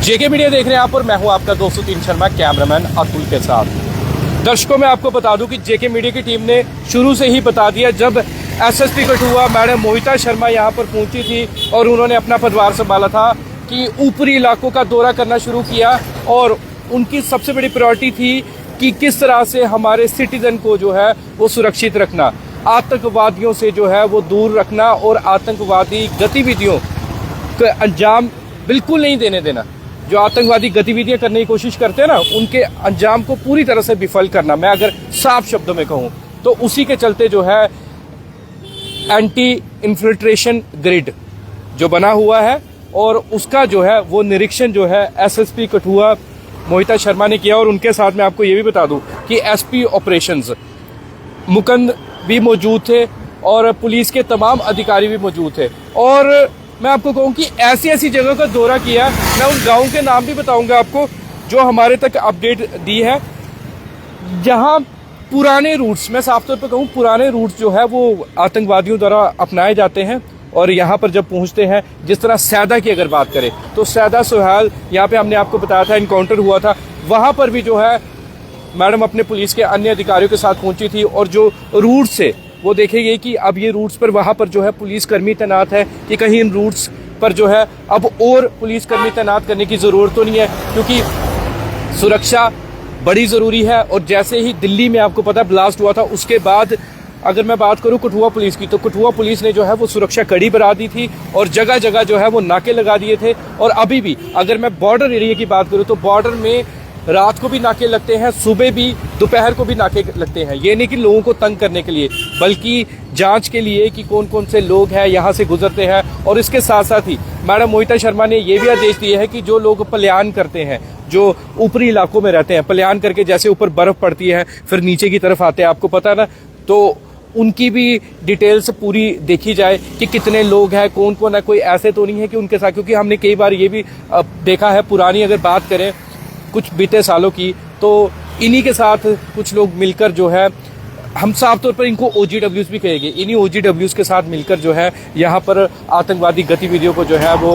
जेके media देख रहे हैं आप और मैं हूं आपका दोस्त तीन शर्मा, कैमरामैन अतुल के साथ। दर्शकों मैं आपको बता दूं कि जेके मीडिया की टीम ने शुरू से ही बता दिया, जब एसएसपी कठुआ मैडम मोहिता शर्मा यहां पर पहुंची थी और उन्होंने अपना पदभार संभाला था कि ऊपरी इलाकों का दौरा करना शुरू किया और उनकी सबसे बड़ी प्रायोरिटी थी कि किस तरह से हमारे सिटीजन को जो है वो सुरक्षित रखना, आतंकवादियों से जो है वो दूर रखना और आतंकवादी गतिविधियों का अंजाम बिल्कुल नहीं देने देना। जो आतंकवादी गतिविधियां करने की कोशिश करते हैं ना, उनके अंजाम को पूरी तरह से विफल करना, मैं अगर साफ शब्दों में कहूं तो उसी के चलते जो है एंटी इन्फिल्ट्रेशन ग्रिड जो बना हुआ है और उसका जो है वो निरीक्षण जो है एसएसपी कठुआ मोहिता शर्मा ने किया। और उनके साथ मैं आपको ये भी बता दूं कि एसपी ऑपरेशंस मुकंद भी मौजूद थे और पुलिस के तमाम अधिकारी भी मौजूद थे। और मैं आपको कहूं कि ऐसी ऐसी जगह का दौरा किया, मैं उन गाँव के नाम भी बताऊंगा आपको जो हमारे तक अपडेट दी है, जहां पुराने रूट्स, मैं साफ तौर पर कहूं पुराने रूट्स जो है वो आतंकवादियों द्वारा अपनाए जाते हैं। और यहाँ पर जब पहुँचते हैं, जिस तरह सैदा की अगर बात करें तो सैदा सोहाल यहाँ पे हमने आपको बताया था इनकाउंटर हुआ था, वहाँ पर भी जो है मैडम अपने पुलिस के अन्य अधिकारियों के साथ पहुंची थी। और जो रूट से वो देखेंगे कि अब ये रूट्स पर वहाँ पर जो है पुलिसकर्मी तैनात है कि कहीं इन रूट्स पर जो है अब और पुलिसकर्मी तैनात करने की ज़रूरत तो नहीं है, क्योंकि सुरक्षा बड़ी ज़रूरी है। और जैसे ही दिल्ली में आपको पता ब्लास्ट हुआ था, उसके बाद अगर मैं बात करूं कठुआ पुलिस की, तो कठुआ पुलिस ने जो है वो सुरक्षा कड़ी बढ़ा दी थी और जगह जगह जो है वो नाके लगा दिए थे। और अभी भी अगर मैं बॉर्डर एरिया की बात करूं तो बॉर्डर में रात को भी नाके लगते हैं, सुबह भी, दोपहर को भी नाके लगते हैं। ये नहीं कि लोगों को तंग करने के लिए, बल्कि जांच के लिए कि कौन कौन से लोग हैं यहाँ से गुजरते हैं। और इसके साथ साथ ही मैडम मोहिता शर्मा ने ये भी आदेश दिए हैं कि जो लोग पलायन करते हैं, जो ऊपरी इलाकों में रहते हैं, पलायन करके जैसे ऊपर बर्फ पड़ती है फिर नीचे की तरफ आते हैं, आपको पता है ना, तो उनकी भी डिटेल्स पूरी देखी जाए कि कितने लोग हैं, कौन कौन है। कोई ऐसे तो नहीं है कि उनके साथ, क्योंकि हमने कई बार ये भी देखा है, पुरानी अगर बात करें कुछ बीते सालों की, तो इन्हीं के साथ कुछ लोग मिलकर जो है, हम साफ तौर पर इनको OGWs भी कहेंगे, इन्हीं OGWs के साथ मिलकर जो है यहाँ पर आतंकवादी गतिविधियों को जो है वो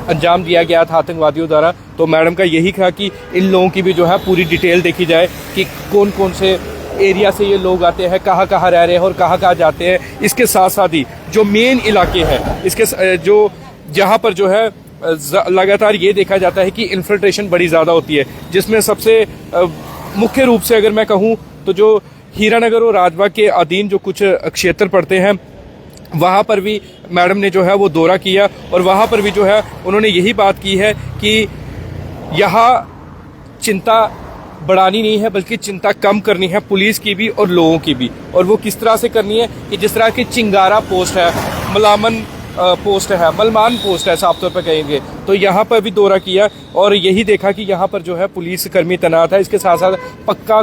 अंजाम दिया गया था आतंकवादियों द्वारा। तो मैडम का यही था कि इन लोगों की भी जो है पूरी डिटेल देखी जाए कि कौन कौन से एरिया से ये लोग आते हैं, कहाँ कहाँ रह रहे हैं और कहाँ कहाँ जाते हैं। इसके साथ साथ ही जो मेन इलाके हैं, इसके जो जहाँ पर जो है लगातार ये देखा जाता है कि इन्फिल्ट्रेशन बड़ी ज़्यादा होती है, जिसमें सबसे मुख्य रूप से अगर मैं कहूँ तो जो हीरानगर और राजबाग के अधीन जो कुछ क्षेत्र पड़ते हैं, वहाँ पर भी मैडम ने जो है वो दौरा किया। और वहाँ पर भी जो है उन्होंने यही बात की है कि यहाँ चिंता बढ़ानी नहीं है, बल्कि चिंता कम करनी है, पुलिस की भी और लोगों की भी। और वो किस तरह से करनी है कि जिस तरह की चिंगारा पोस्ट है, मलामन पोस्ट है, मलमान पोस्ट है साफ तौर पर कहेंगे, तो यहाँ पर भी दौरा किया और यही देखा कि यहाँ पर जो है पुलिस कर्मी तैनात है। इसके साथ साथ पक्का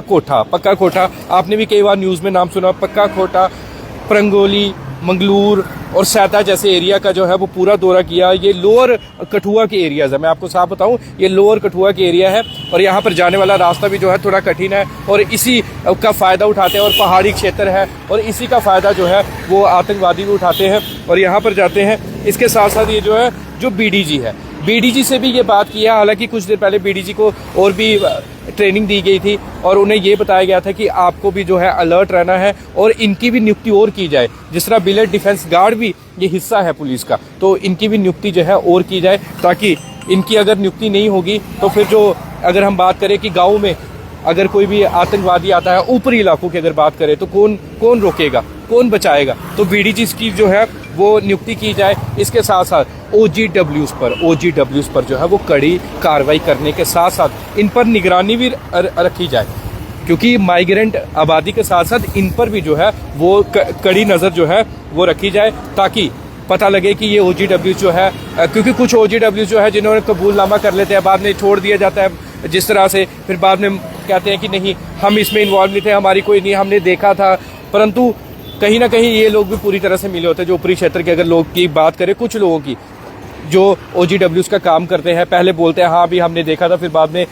कोठा आपने भी कई बार न्यूज़ में नाम सुना, पक्का कोठा, परंगोली, मंगलूर और सैदा जैसे एरिया का जो है वो पूरा दौरा किया। ये लोअर कठुआ के एरियाज है, मैं आपको साफ बताऊं, ये लोअर कठुआ के एरिया है और यहाँ पर जाने वाला रास्ता भी जो है थोड़ा कठिन है और इसी का फ़ायदा उठाते हैं। और पहाड़ी क्षेत्र है और इसी का फ़ायदा जो है वो आतंकवादी भी उठाते हैं और यहाँ पर जाते हैं। इसके साथ साथ ये जो है जो BDG है, BDG से भी ये बात किया, हालांकि कुछ देर पहले BDG को और भी ट्रेनिंग दी गई थी और उन्हें ये बताया गया था कि आपको भी जो है अलर्ट रहना है और इनकी भी नियुक्ति और की जाए। जिस तरह बिलेट डिफेंस गार्ड भी ये हिस्सा है पुलिस का, तो इनकी भी नियुक्ति जो है और की जाए, ताकि इनकी अगर नियुक्ति नहीं होगी तो फिर जो अगर हम बात करें कि गाँव में अगर कोई भी आतंकवादी आता है, ऊपरी इलाकों की अगर बात करें, तो कौन रोकेगा, कौन बचाएगा। तो BDG की जो है वो नियुक्ति की जाए। इसके साथ साथ OGWs पर जो है वो कड़ी कार्रवाई करने के साथ साथ इन पर निगरानी भी रखी जाए, क्योंकि माइग्रेंट आबादी के साथ साथ इन पर भी जो है वो कड़ी नज़र जो है वो रखी जाए, ताकि पता लगे कि ये OGWs जो है, क्योंकि कुछ OGWs जो है जिन्होंने कबूलनामा कर लेते हैं, बाद में छोड़ दिया जाता है जिस तरह से, फिर बाद में कहते हैं कि नहीं हम इसमें इन्वॉल्व नहीं थे, हमारी कोई नहीं, हमने देखा था। परंतु कहीं ना कहीं ये लोग भी पूरी तरह से मिले होते हैं। जो ऊपरी क्षेत्र के अगर लोग की बात करें, कुछ लोगों की, जो OGWs का काम करते हैं, पहले बोलते हैं हाँ भी हमने देखा था, फिर बाद में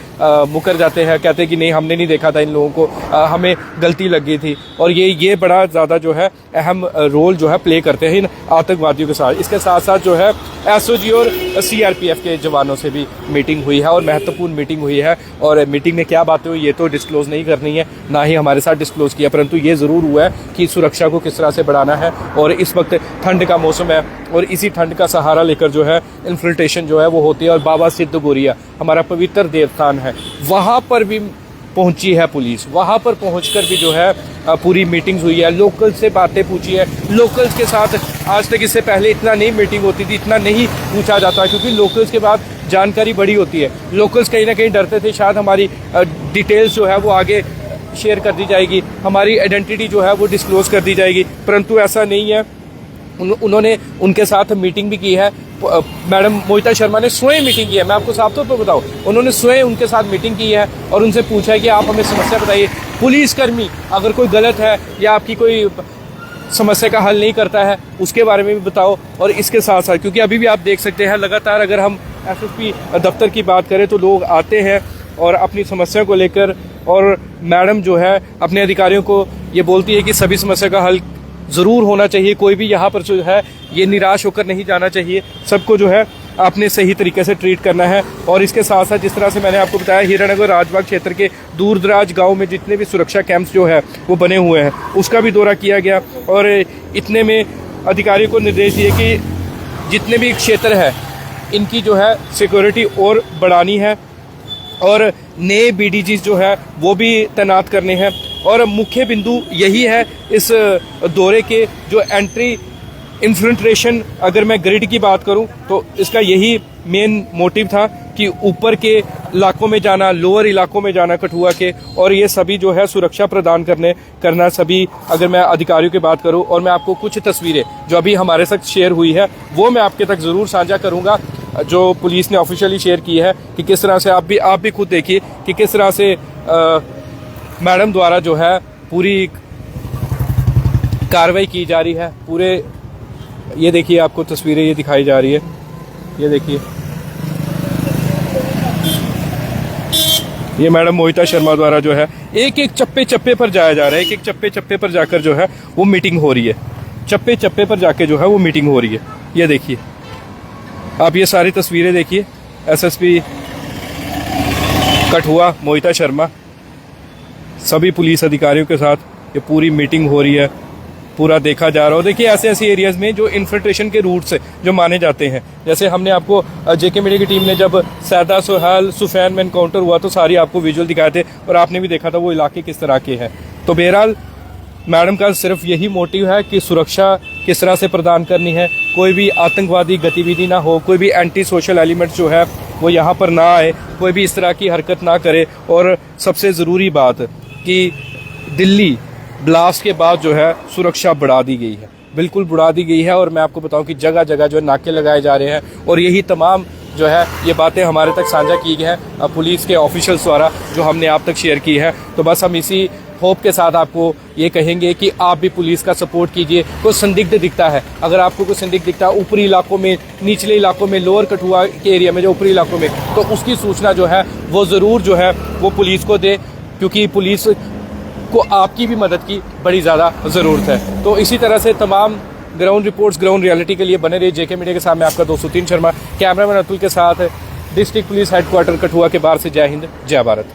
मुकर जाते हैं, कहते हैं कि नहीं हमने नहीं देखा था इन लोगों को, हमें गलती लगी थी। और ये बड़ा ज़्यादा जो है अहम रोल जो है प्ले करते हैं इन आतंकवादियों के साथ। इसके साथ साथ जो है SOG और CRPF के जवानों से भी मीटिंग हुई है और महत्वपूर्ण मीटिंग हुई है। और मीटिंग में क्या बातें हुई ये तो डिस्क्लोज़ नहीं करनी है, ना ही हमारे साथ डिस्क्लोज़ किया, परंतु ये ज़रूर हुआ है कि सुरक्षा को किस तरह से बढ़ाना है। और इस वक्त ठंड का मौसम है और इसी ठंड का सहारा लेकर जो है इन्फिल्ट्रेशन जो है वो होती है। और बाबा सिद्ध गोरिया हमारा पवित्र देवस्थान है, वहाँ पर भी पहुंची है पुलिस, वहाँ पर पहुंचकर भी जो है पूरी मीटिंग्स हुई है, लोकल से बातें पूछी है। लोकल्स के साथ आज तक इससे पहले इतना नहीं मीटिंग होती थी, इतना नहीं पूछा जाता, क्योंकि लोकल्स के बाद जानकारी बड़ी होती है। लोकल्स कहीं ना कहीं डरते थे शायद हमारी डिटेल्स जो है वो आगे शेयर कर दी जाएगी, हमारी आइडेंटिटी जो है वो डिस्क्लोज कर दी जाएगी, परंतु ऐसा नहीं है। उन्होंने उनके साथ मीटिंग भी की है। मैडम मोहिता शर्मा ने स्वयं मीटिंग की है, मैं आपको साफ तौर पर बताऊं, उन्होंने स्वयं उनके साथ मीटिंग की है और उनसे पूछा है कि आप हमें समस्या बताइए। पुलिसकर्मी अगर कोई गलत है या आपकी कोई समस्या का हल नहीं करता है उसके बारे में भी बताओ। और इसके साथ साथ क्योंकि अभी भी आप देख सकते हैं लगातार अगर हम SSP दफ्तर की बात करें तो लोग आते हैं और अपनी समस्या को लेकर, और मैडम जो है अपने अधिकारियों को ये बोलती है कि सभी समस्या का हल ज़रूर होना चाहिए, कोई भी यहाँ पर जो है ये निराश होकर नहीं जाना चाहिए, सबको जो है आपने सही तरीके से ट्रीट करना है। और इसके साथ साथ जिस तरह से मैंने आपको बताया हीरानगर राजबाग क्षेत्र के दूर दराज गाँव में जितने भी सुरक्षा कैंप्स जो है वो बने हुए हैं उसका भी दौरा किया गया। और इतने में अधिकारियों को निर्देश दिए कि जितने भी क्षेत्र है इनकी जो है सिक्योरिटी और बढ़ानी है और नए BDGs जो है वो भी तैनात करने हैं। और मुख्य बिंदु यही है इस दौरे के, जो एंट्री इन्फिल्ट्रेशन, अगर मैं ग्रिड की बात करूं तो इसका यही मेन मोटिव था कि ऊपर के इलाकों में जाना, लोअर इलाकों में जाना कठुआ के, और ये सभी जो है सुरक्षा प्रदान करना सभी। अगर मैं अधिकारियों की बात करूं और मैं आपको कुछ तस्वीरें जो अभी हमारे साथ शेयर हुई है वो मैं आपके तक ज़रूर साझा करूंगा, जो पुलिस ने ऑफिशियली शेयर की है कि किस तरह से आप भी खुद देखिए कि किस तरह से मैडम द्वारा जो है पूरी कार्रवाई की जा रही है। पूरे ये देखिए आपको तस्वीरें ये दिखाई जा रही है, ये देखिए ये मैडम मोहिता शर्मा द्वारा जो है एक एक चप्पे पर जाया जा रहा है, एक एक चप्पे पर जाकर जो है वो मीटिंग हो रही है, चप्पे पर जाके जो है वो मीटिंग हो रही है। ये देखिए आप ये सारी तस्वीरें देखिए, SSP कठुआ मोहिता शर्मा सभी पुलिस अधिकारियों के साथ ये पूरी मीटिंग हो रही है, पूरा देखा जा रहा हो। देखिए ऐसे एरियाज में जो इन्फिल्ट्रेशन के रूट्स जो माने जाते हैं, जैसे हमने आपको JK मीडिया की टीम ने जब सैदा सोहाल सुफैन में एनकाउंटर हुआ तो सारी आपको विजुअल दिखाए थे और आपने भी देखा था वो इलाके किस तरह के हैं। तो बहरहाल मैडम का सिर्फ यही मोटिव है कि सुरक्षा किस तरह से प्रदान करनी है, कोई भी आतंकवादी गतिविधि ना हो, कोई भी एंटी सोशल एलिमेंट जो है वो यहाँ पर ना आए, कोई भी इस तरह की हरकत ना करे। और सबसे ज़रूरी बात कि दिल्ली ब्लास्ट के बाद जो है सुरक्षा बढ़ा दी गई है, बिल्कुल बढ़ा दी गई है। और मैं आपको बताऊं कि जगह जगह जो है नाके लगाए जा रहे हैं और यही तमाम जो है ये बातें हमारे तक साझा की गई हैं पुलिस के ऑफिशियल्स द्वारा जो हमने आप तक शेयर की है। तो बस हम इसी होप के साथ आपको ये कहेंगे कि आप भी पुलिस का सपोर्ट कीजिए। कोई संदिग्ध दिखता है, अगर आपको कोई संदिग्ध दिखता है ऊपरी इलाकों में, निचले इलाकों में, लोअर कठुआ के एरिया में जो ऊपरी इलाकों में, तो उसकी सूचना जो है वो ज़रूर जो है वो पुलिस को दे, क्योंकि पुलिस को आपकी भी मदद की बड़ी ज़्यादा ज़रूरत है। तो इसी तरह से तमाम ग्राउंड रिपोर्ट्स, ग्राउंड रियलिटी के लिए बने रहिए JK मीडिया के साथ। मैं आपका दोस्त सुतीन शर्मा, कैमरामैन अतुल के साथ डिस्ट्रिक्ट पुलिस हेडक्वार्टर कठुआ के बाहर से। जय हिंद, जय भारत।